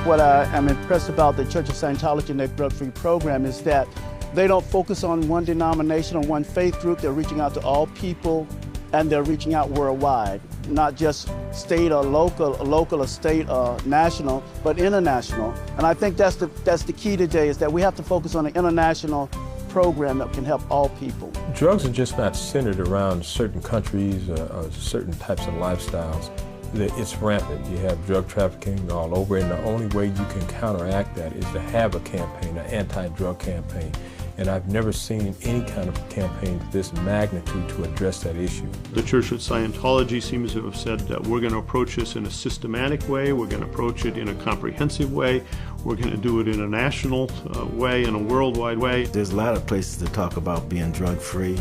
what I am impressed about the Church of Scientology and their drug-free program is that they don't focus on one denomination or one faith group. They're reaching out to all people, and they're reaching out worldwide, not just state or local or state or national, but international. And I think that's the key today, is that we have to focus on an international program that can help all people. Drugs are just not centered around certain countries or certain types of lifestyles. It's rampant. You have drug trafficking all over, and the only way you can counteract that is to have a campaign, an anti-drug campaign. And I've never seen any kind of campaign of this magnitude to address that issue. The Church of Scientology seems to have said that we're going to approach this in a systematic way, we're going to approach it in a comprehensive way, we're going to do it in a national way, in a worldwide way. There's a lot of places to talk about being drug-free,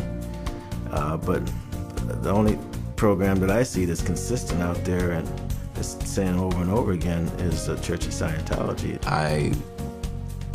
but the only program that I see that's consistent out there and it's saying over and over again is the Church of Scientology. I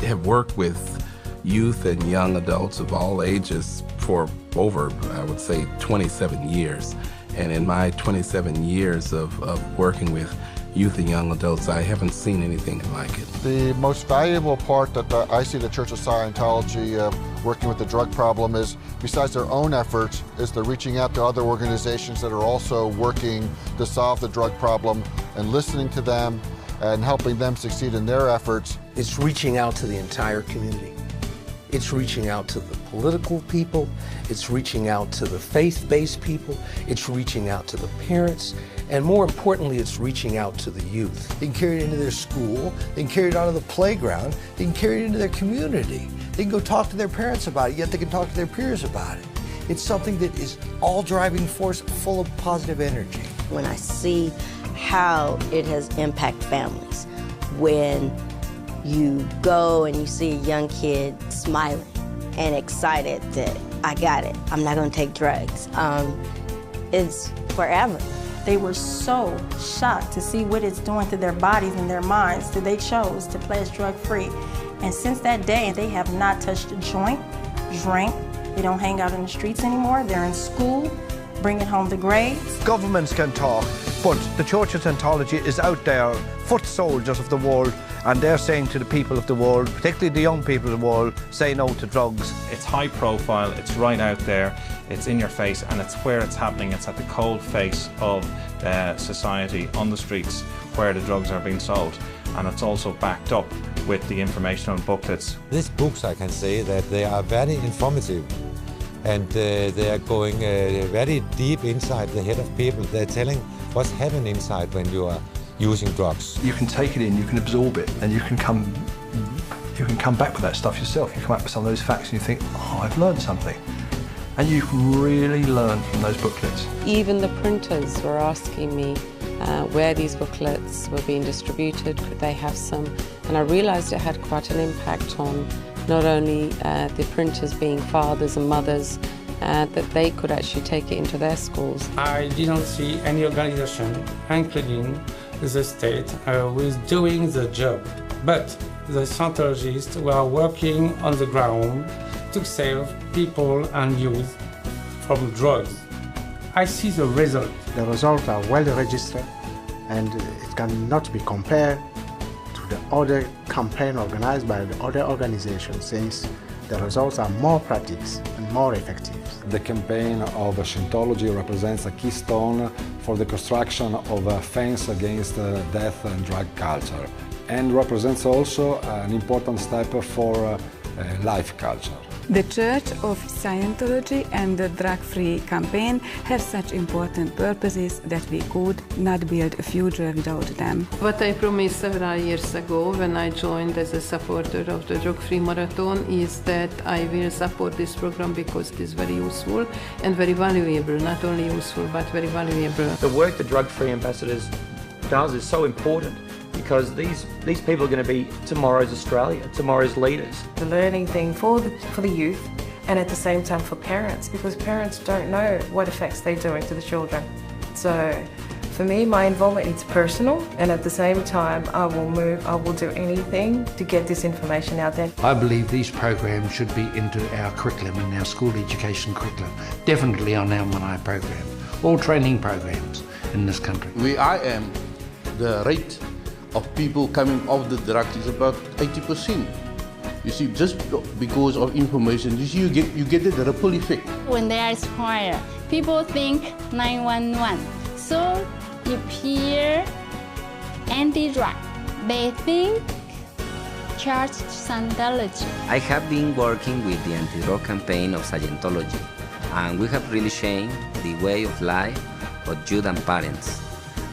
have worked with youth and young adults of all ages for over, I would say, 27 years. And in my 27 years of working with youth and young adults, I haven't seen anything like it. The most valuable part that I see the Church of Scientology working with the drug problem is, besides their own efforts, is they're reaching out to other organizations that are also working to solve the drug problem and listening to them and helping them succeed in their efforts. It's reaching out to the entire community. It's reaching out to the political people, it's reaching out to the faith-based people, it's reaching out to the parents, and more importantly, it's reaching out to the youth. They can carry it into their school, they can carry it onto the playground, they can carry it into their community. They can go talk to their parents about it, yet they can talk to their peers about it. It's something that is all driving force, full of positive energy. When I see how it has impacted families, when you go and you see a young kid smiling and excited that I got it, I'm not going to take drugs. It's forever. They were so shocked to see what it's doing to their bodies and their minds that they chose to pledge drug-free. And since that day, they have not touched a joint, drank. They don't hang out in the streets anymore. They're in school, bringing home the grades. Governments can talk, but the Church of Scientology is out there, foot soldiers of the world, and they're saying to the people of the world, particularly the young people of the world, say no to drugs. It's high profile, it's right out there, it's in your face, and it's where it's happening. It's at the cold face of society, on the streets, where the drugs are being sold. And it's also backed up with the informational booklets. These books, I can say that they are very informative, and they are going very deep inside the head of people. They're telling what's happening inside when you are using drugs. You can take it in, you can absorb it, and you can come back with that stuff yourself. You come up with some of those facts and you think, oh, I've learned something. And you can really learn from those booklets. Even the printers were asking me where these booklets were being distributed, could they have some? And I realized it had quite an impact on not only the printers being fathers and mothers, that they could actually take it into their schools. I didn't see any organization, including the state, was doing the job. But the Scientologists were working on the ground to save people and youth from drugs. I see the result. The results are well registered, and it cannot be compared to the other campaign organized by the other organizations, since the results are more practical and more effective. The campaign of Scientology represents a keystone for the construction of a fence against death and drug culture, and represents also an important step for life culture. The Church of Scientology and the drug-free campaign have such important purposes that we could not build a future without them. What I promised several years ago when I joined as a supporter of the drug-free marathon is that I will support this program because it is very useful and very valuable. Not only useful, but very valuable. The work the drug-free ambassadors does is so important, because these people are going to be tomorrow's Australia, tomorrow's leaders. The learning thing for the youth, and at the same time for parents, because parents don't know what effects they're doing to the children. So for me, my involvement is personal, and at the same time I will do anything to get this information out there. I believe these programs should be into our curriculum, in our school education curriculum, definitely on our Manai program, all training programs in this country. I am the right of people coming off the drugs is about 80%. You see, just because of information, you see, you get the ripple effect. When there is fire, people think 911. So you hear anti-drug. They think church Scientology. I have been working with the anti-drug campaign of Scientology, and we have really changed the way of life of youth and parents.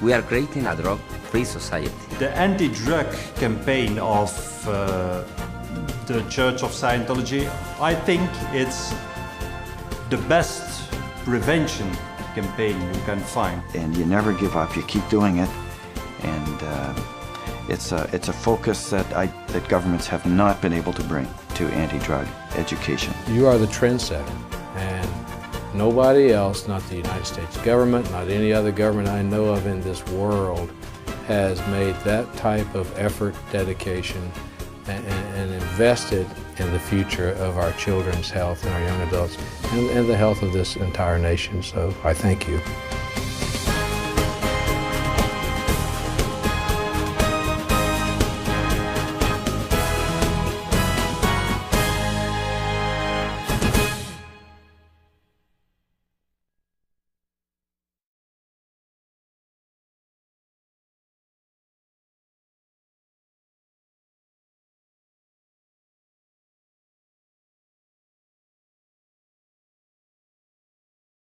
We are creating a drug-free society. The anti-drug campaign of the Church of Scientology, I think it's the best prevention campaign you can find. And you never give up, you keep doing it, and it's a focus that governments have not been able to bring to anti-drug education. You are the trendsetter, and nobody else, not the United States government, not any other government I know of in this world, has made that type of effort, dedication, and invested in the future of our children's health and our young adults and the health of this entire nation. So I thank you.